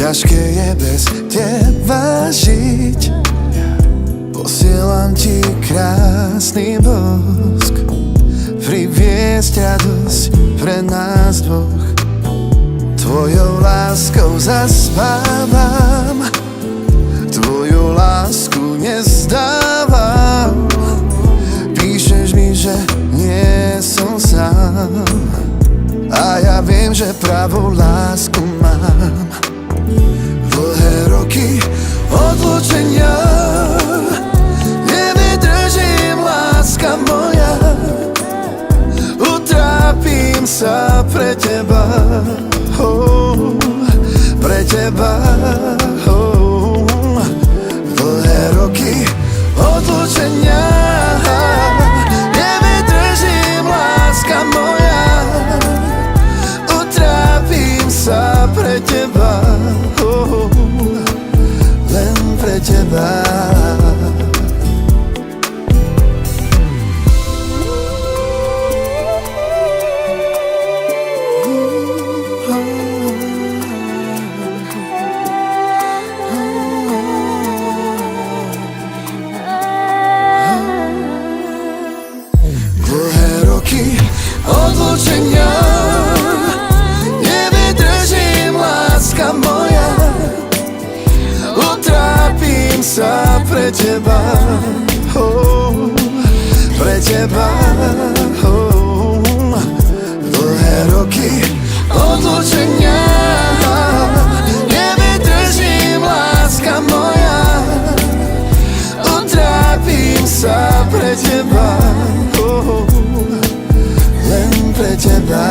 ťažké je bez teba žiť. Posielam ti krásny bosk, priviesť radosť pre nás dvoch. Tvojou láskou zaspávam, tvoju lásku nezdávam. Píšeš mi, že nie som sám, a ja viem, že pravú lásku mám. Dlhé roky odlúčenia nevydržím, láska moja. Utrápim sa pre teba, pre teba. Dlhé roky odlúčenia nevydržím, láska moja. Utrápim sa pre teba, len pre teba. Odlúčenia nevydržím, láska moja. Utrápim sa pre teba, pre teba. Dlhé roky odlúčenia nevydržím, láska moja. Utrápim sa pre teba, len pre teba.